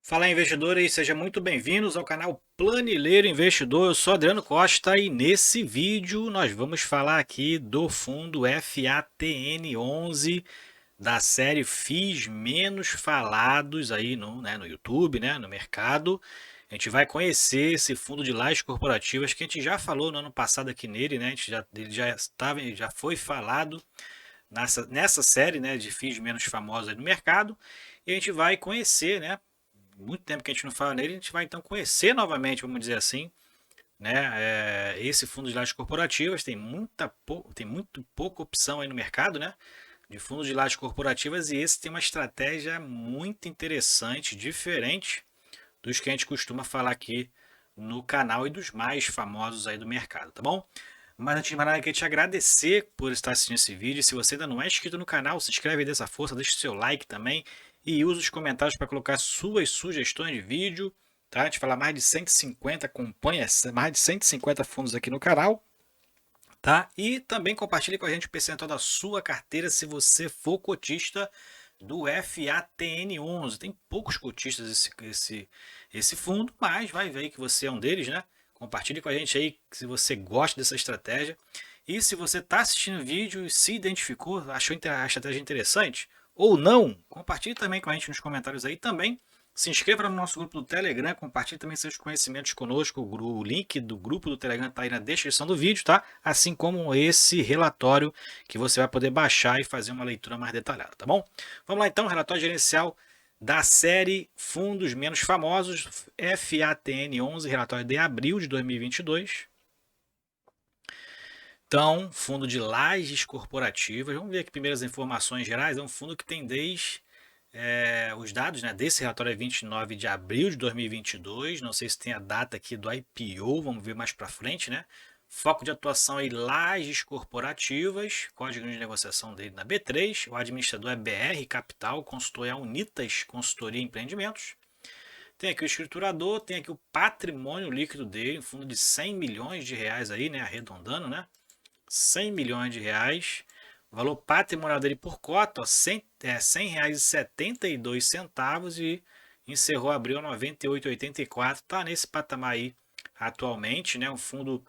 Fala investidor e seja muito bem-vindos ao canal Planilheiro Investidor. Eu sou Adriano Costa e nesse vídeo nós vamos falar aqui do fundo FATN11 da série FIIs menos falados aí no YouTube, né, no mercado. A gente vai conhecer esse fundo de lajes corporativas que a gente já falou no ano passado aqui nele, né? Ele já foi falado nessa série, né, de FIIs menos famosos aí no mercado. E a gente vai conhecer, né? Muito tempo que a gente não fala nele, a gente vai então conhecer novamente, vamos dizer assim, né? Esse fundo de lajes corporativas tem muito pouca opção aí no mercado, né? De fundos de lajes corporativas e esse tem uma estratégia muito interessante, diferente dos que a gente costuma falar aqui no canal e dos mais famosos aí do mercado, tá bom? Mas antes de mais nada, eu queria te agradecer por estar assistindo esse vídeo. Se você ainda não é inscrito no canal, se inscreve aí dessa força, deixa o seu like também e usa os comentários para colocar suas sugestões de vídeo. Tá? A gente fala mais de 150, acompanha mais de 150 fundos aqui no canal. Tá? E também compartilhe com a gente o percentual da sua carteira se você for cotista do FATN11. Tem poucos cotistas esse fundo, mas vai ver que você é um deles, né? Compartilhe com a gente aí se você gosta dessa estratégia. E se você está assistindo o vídeo e se identificou, achou a estratégia interessante ou não, compartilhe também com a gente nos comentários aí também. Se inscreva no nosso grupo do Telegram, compartilhe também seus conhecimentos conosco. O link do grupo do Telegram está aí na descrição do vídeo, tá? Assim como esse relatório que você vai poder baixar e fazer uma leitura mais detalhada, tá bom? Vamos lá então, relatório gerencial da série Fundos Menos Famosos, FATN11, relatório de abril de 2022. Então, fundo de lajes corporativas. Vamos ver aqui primeiras informações gerais. É um fundo que tem desde os dados, né, desse relatório é 29 de abril de 2022. Não sei se tem a data aqui do IPO, vamos ver mais para frente, né? Foco de atuação em lajes corporativas, código de negociação dele na B3. O administrador é BR Capital, consultor é a Unitas Consultoria e Empreendimentos. Tem aqui o escriturador, tem aqui o patrimônio líquido dele, um fundo de 100 milhões de reais aí, né, arredondando, né? 100 milhões de reais. O valor patrimonial dele por cota, ó, R$ 100,72 e encerrou abril a 98,84. Está nesse patamar aí atualmente, né? Um fundo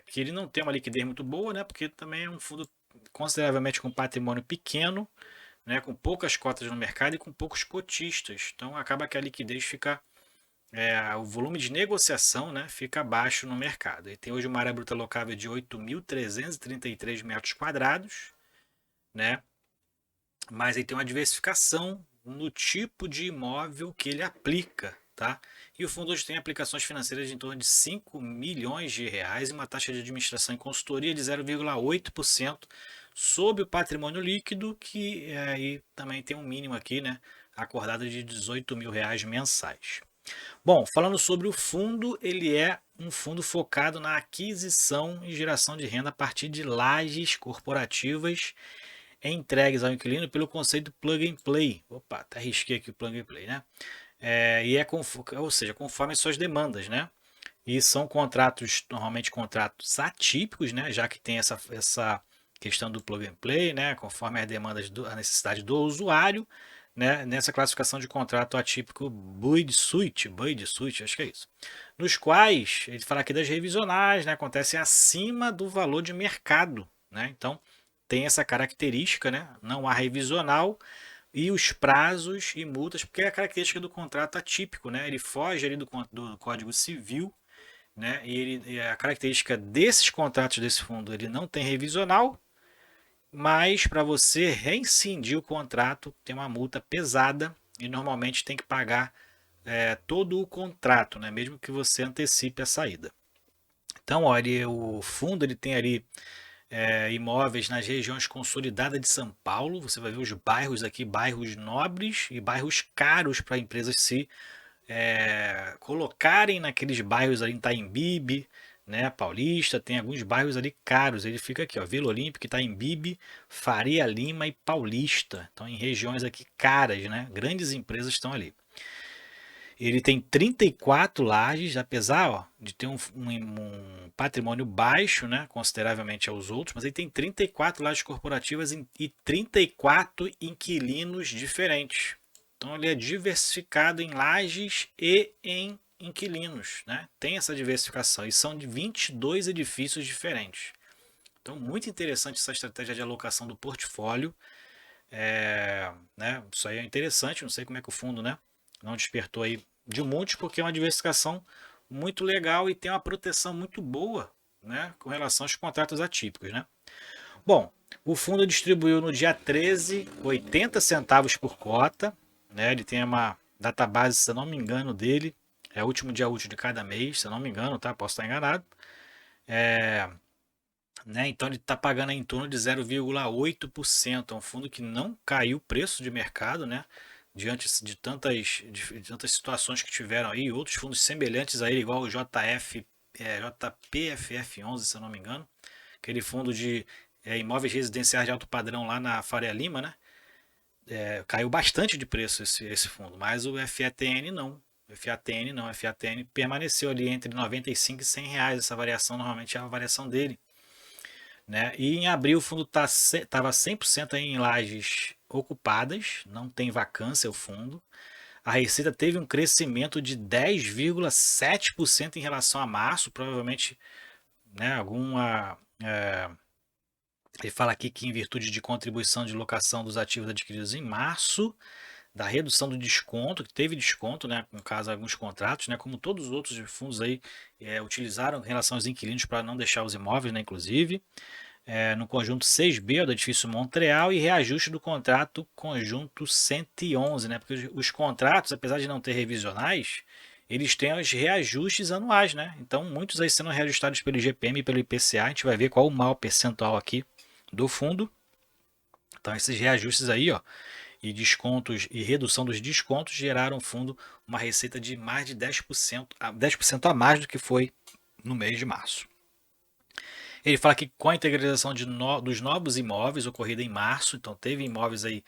que ele não tem uma liquidez muito boa, né? Porque também é um fundo consideravelmente com patrimônio pequeno, né? Com poucas cotas no mercado e com poucos cotistas. Então acaba que a liquidez fica o volume de negociação, né, fica baixo no mercado. E tem hoje uma área bruta locável de 8.333 metros quadrados, né? Mas ele tem uma diversificação no tipo de imóvel que ele aplica, tá? E o fundo hoje tem aplicações financeiras de em torno de 5 milhões de reais e uma taxa de administração e consultoria de 0,8% sobre o patrimônio líquido, que aí também tem um mínimo aqui, né, acordado de R$ 18.000 mensais. Bom, falando sobre o fundo, ele é um fundo focado na aquisição e geração de renda a partir de lajes corporativas entregues ao inquilino pelo conceito plug and play. Opa, até risquei aqui o plug and play, né? Ou seja, conforme as suas demandas, né? E são contratos, normalmente contratos atípicos, né? Já que tem essa questão do plug and play, né? Conforme as demandas, a necessidade do usuário, né? Nessa classificação de contrato atípico Buy de Suite, acho que é isso. Nos quais, ele fala aqui das revisionais, né? Acontecem acima do valor de mercado, né? Então, tem essa característica, né? Não há revisional e os prazos e multas, porque é a característica do contrato atípico, né? Ele foge ali do Código Civil, né? E a característica desses contratos desse fundo, ele não tem revisional, mas para você rescindir o contrato tem uma multa pesada e normalmente tem que pagar todo o contrato, né? Mesmo que você antecipe a saída. Então, olha, o fundo ele tem ali imóveis nas regiões consolidadas de São Paulo. Você vai ver os bairros aqui, bairros nobres e bairros caros para empresas se colocarem naqueles bairros ali em Itaimbibe, né, Paulista, tem alguns bairros ali caros. Ele fica aqui, ó, Vila Olímpica, Itaimbibe, Faria Lima e Paulista. Então, em regiões aqui caras, né? Grandes empresas estão ali. Ele tem 34 lajes, apesar de ter um patrimônio baixo, né, consideravelmente aos outros, mas ele tem 34 lajes corporativas e 34 inquilinos diferentes. Então ele é diversificado em lajes e em inquilinos, né? Tem essa diversificação e são de 22 edifícios diferentes. Então muito interessante essa estratégia de alocação do portfólio. Né? Isso aí é interessante, não sei como é que o fundo, né, não despertou aí de muitos, porque é uma diversificação muito legal e tem uma proteção muito boa, né, com relação aos contratos atípicos, né? Bom, o fundo distribuiu no dia 13, 80 centavos por cota, né? Ele tem uma database, se eu não me engano, dele, é o último dia útil de cada mês, se eu não me engano, tá? Posso estar enganado. Né? Então ele está pagando em torno de 0,8%. É um fundo que não caiu o preço de mercado, né? Diante de tantas situações que tiveram aí, outros fundos semelhantes a ele, igual o JPFF11, se eu não me engano, aquele fundo de imóveis residenciais de alto padrão lá na Faria Lima, né? Caiu bastante de preço esse fundo, mas o FATN não. O FATN permaneceu ali entre 95 e 100 reais. Essa variação normalmente é a variação dele. Né? E em abril o fundo estava 100% em lajes ocupadas, não tem vacância o fundo. A receita teve um crescimento de 10,7% em relação a março, provavelmente, né, ele fala aqui que em virtude de contribuição de locação dos ativos adquiridos em março, da redução do desconto, que teve desconto, né, no caso alguns contratos, né, como todos os outros fundos aí utilizaram em relação aos inquilinos para não deixar os imóveis, né, inclusive. No conjunto 6B do edifício Montreal e reajuste do contrato conjunto 111, né? Porque os contratos, apesar de não ter revisionais, eles têm os reajustes anuais, né? Então, muitos aí sendo reajustados pelo IGPM e pelo IPCA, a gente vai ver qual o maior percentual aqui do fundo. Então, esses reajustes aí, ó, e descontos e redução dos descontos geraram no fundo uma receita de mais de 10% a mais do que foi no mês de março. Ele fala que com a integralização dos novos imóveis ocorrida em março, então teve imóveis aí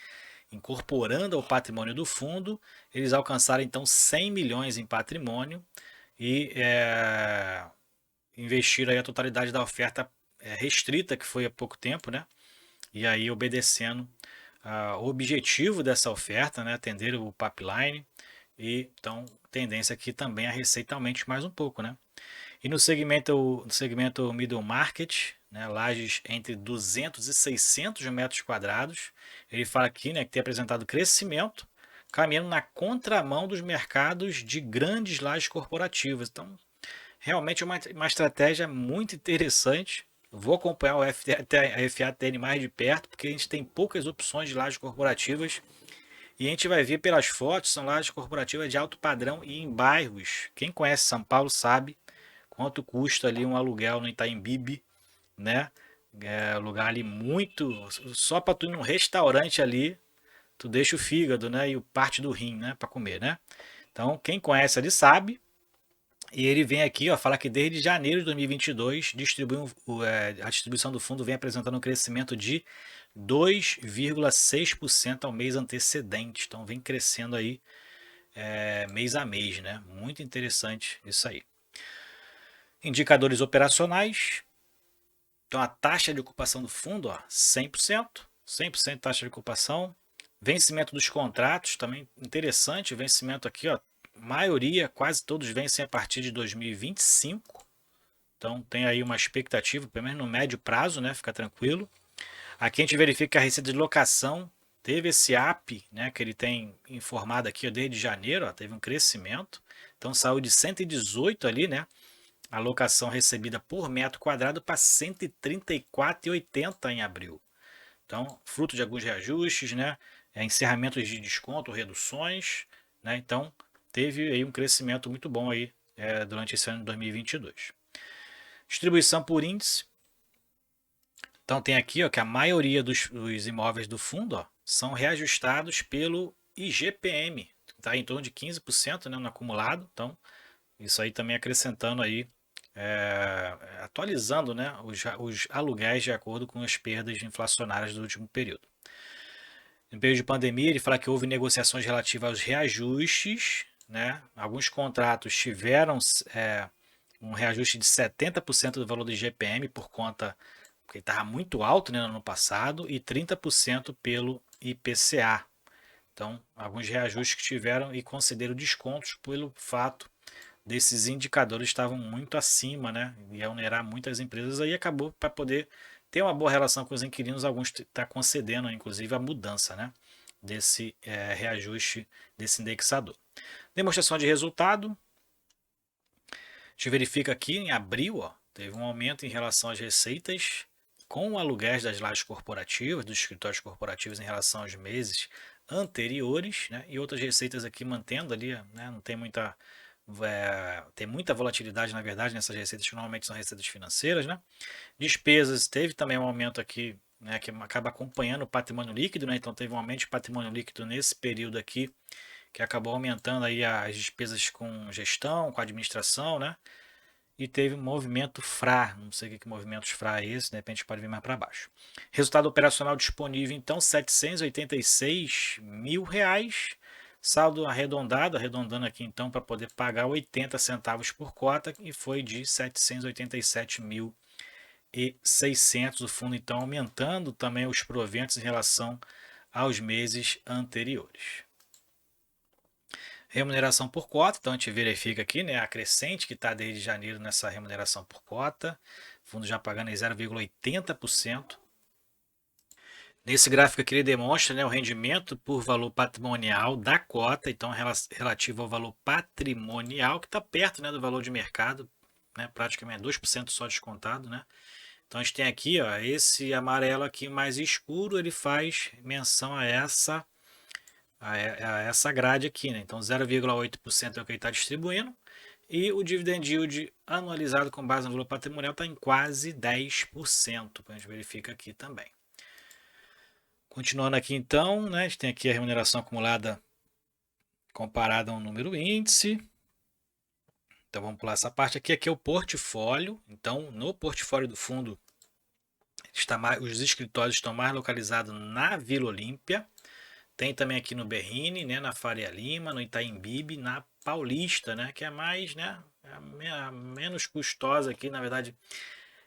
incorporando ao patrimônio do fundo, eles alcançaram então 100 milhões em patrimônio e investiram aí a totalidade da oferta restrita, que foi há pouco tempo, né? E aí obedecendo o objetivo dessa oferta, né? Atender o pipeline, e então tendência aqui também a receita aumente mais um pouco, né? E no segmento middle market, né, lajes entre 200 e 600 metros quadrados, ele fala aqui, né, que tem apresentado crescimento, caminhando na contramão dos mercados de grandes lajes corporativas. Então, realmente é uma estratégia muito interessante. Vou acompanhar a FATN mais de perto, porque a gente tem poucas opções de lajes corporativas. E a gente vai ver pelas fotos, são lajes corporativas de alto padrão e em bairros. Quem conhece São Paulo sabe quanto custa ali um aluguel no Itaim Bibi, né? Lugar ali muito, só para tu ir num restaurante ali, tu deixa o fígado, né, e o parte do rim, né, para comer, né? Então, quem conhece ali sabe. E ele vem aqui, ó, fala que desde janeiro de 2022 a distribuição do fundo vem apresentando um crescimento de 2,6% ao mês antecedente. Então vem crescendo aí mês a mês, né? Muito interessante isso aí. Indicadores operacionais. Então a taxa de ocupação do fundo, ó, 100%, 100% taxa de ocupação. Vencimento dos contratos, também interessante, vencimento aqui, ó, maioria, quase todos vencem a partir de 2025. Então tem aí uma expectativa, pelo menos no médio prazo, né? Fica tranquilo. Aqui a gente verifica que a receita de locação teve esse up, né, que ele tem informado aqui ó, desde janeiro, ó, teve um crescimento. Então saiu de 118 ali, né? A locação recebida por metro quadrado para 134,80 em abril. Então, fruto de alguns reajustes, né? Encerramentos de desconto, reduções, né? Então, teve aí um crescimento muito bom aí durante esse ano de 2022. Distribuição por índice. Então, tem aqui ó, que a maioria dos imóveis do fundo ó, são reajustados pelo IGPM, está em torno de 15%, né, no acumulado. Então, isso aí também acrescentando aí, atualizando, né, os aluguéis de acordo com as perdas inflacionárias do último período. No período de pandemia, ele fala que houve negociações relativas aos reajustes, né? Alguns contratos tiveram um reajuste de 70% do valor do IGPM por conta porque estava muito alto, né, no ano passado, e 30% pelo IPCA. Então, alguns reajustes que tiveram e concederam descontos pelo fato desses indicadores estavam muito acima, né? Ia onerar muitas empresas, aí acabou para poder ter uma boa relação com os inquilinos, alguns está concedendo, inclusive, a mudança, né? Desse reajuste desse indexador. Demonstração de resultado. A gente verifica aqui em abril, ó, teve um aumento em relação às receitas com aluguéis das lajes corporativas, dos escritórios corporativos em relação aos meses anteriores, né? E outras receitas aqui mantendo ali, né? Não tem muita tem muita volatilidade, na verdade, nessas receitas que normalmente são receitas financeiras, né? Despesas, teve também um aumento aqui, né, que acaba acompanhando o patrimônio líquido, né? Então teve um aumento de patrimônio líquido nesse período aqui, que acabou aumentando aí as despesas com gestão, com administração, né? E teve um movimento FRA, não sei o que movimento FRA é esse, de repente pode vir mais para baixo. Resultado operacional disponível, então, R$ 786 mil. Saldo arredondado, arredondando aqui então para poder pagar 80 centavos por cota, e foi de 787.600. O fundo então aumentando também os proventos em relação aos meses anteriores. Remuneração por cota, então a gente verifica aqui, né, a crescente que está desde janeiro nessa remuneração por cota, fundo já pagando em 0,80%. Nesse gráfico aqui ele demonstra, né, o rendimento por valor patrimonial da cota, então relativo ao valor patrimonial, que está perto, né, do valor de mercado, né, praticamente 2% só descontado, né. Então a gente tem aqui, ó, esse amarelo aqui mais escuro, ele faz menção a essa grade aqui, né? Então 0,8% é o que ele está distribuindo, e o dividend yield anualizado com base no valor patrimonial está em quase 10%, a gente verifica aqui também. Continuando aqui então, né, a gente tem aqui a remuneração acumulada comparada a um número índice. Então vamos pular essa parte aqui, é o portfólio. Então no portfólio do fundo, os escritórios estão mais localizados na Vila Olímpia. Tem também aqui no Berrini, né, na Faria Lima, no Itaim Bibi, na Paulista, né, que é mais, né, a menos custosa aqui, na verdade,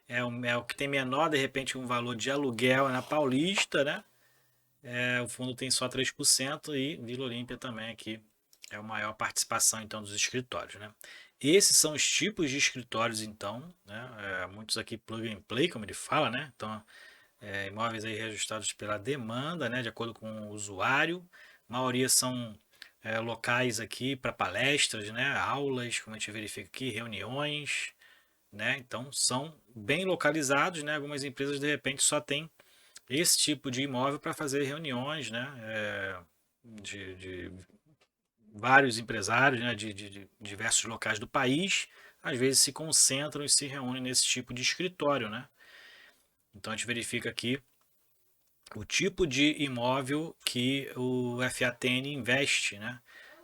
é o que tem menor, de repente, um valor de aluguel na Paulista, né, o fundo tem só 3%, e Vila Olímpia também aqui é a maior participação, então, dos escritórios, né. Esses são os tipos de escritórios, então, né, muitos aqui plug and play, como ele fala, né, então imóveis aí reajustados pela demanda, né, de acordo com o usuário. A maioria são locais aqui para palestras, né, aulas, como a gente verifica aqui, reuniões, né, então são bem localizados, né, algumas empresas de repente só tem esse tipo de imóvel para fazer reuniões, né, de vários empresários, né, de diversos locais do país, às vezes se concentram e se reúnem nesse tipo de escritório, né. Então a gente verifica aqui o tipo de imóvel que o FATN investe, né?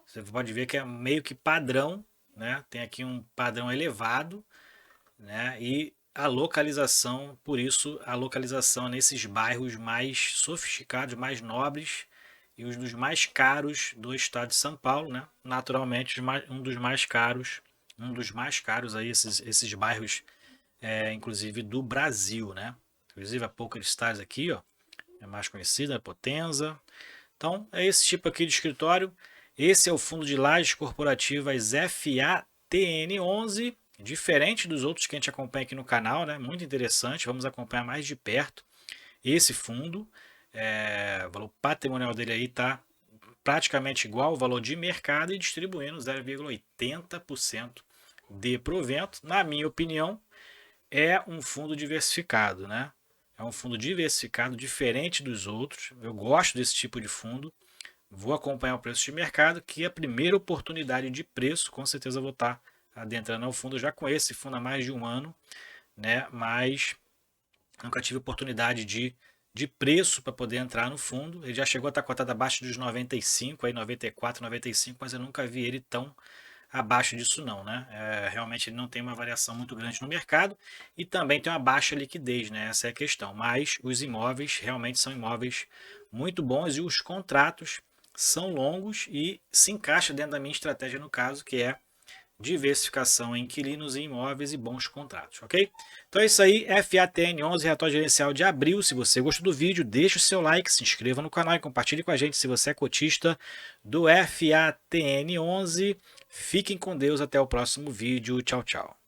Você pode ver que é meio que padrão, né? Tem aqui um padrão elevado, né? E a localização, por isso a localização nesses bairros mais sofisticados, mais nobres e os dos mais caros do estado de São Paulo, né? Naturalmente um dos mais caros aí esses bairros, inclusive do Brasil, né? Inclusive a PokerStars aqui, ó, é mais conhecida, a Potenza. Então, é esse tipo aqui de escritório. Esse é o fundo de lajes corporativas FATN11, diferente dos outros que a gente acompanha aqui no canal, né? Muito interessante, vamos acompanhar mais de perto esse fundo. O valor patrimonial dele aí está praticamente igual ao valor de mercado e distribuindo 0,80% de provento. Na minha opinião, é um fundo diversificado, né? É um fundo diversificado, diferente dos outros. Eu gosto desse tipo de fundo. Vou acompanhar o preço de mercado, que é a primeira oportunidade de preço, com certeza vou estar adentrando ao fundo. Eu já conheço esse fundo há mais de um ano, né? Mas nunca tive oportunidade de preço para poder entrar no fundo. Ele já chegou a estar cotado abaixo dos 95, aí 94, 95, mas eu nunca vi ele tão abaixo disso não, né? Realmente ele não tem uma variação muito grande no mercado e também tem uma baixa liquidez, né? Essa é a questão. Mas os imóveis realmente são imóveis muito bons e os contratos são longos e se encaixa dentro da minha estratégia no caso, que é diversificação em inquilinos e imóveis e bons contratos, ok? Então é isso aí, FATN11, relatório gerencial de abril. Se você gostou do vídeo, deixa o seu like, se inscreva no canal e compartilhe com a gente se você é cotista do FATN11. Fiquem com Deus, até o próximo vídeo. Tchau, tchau.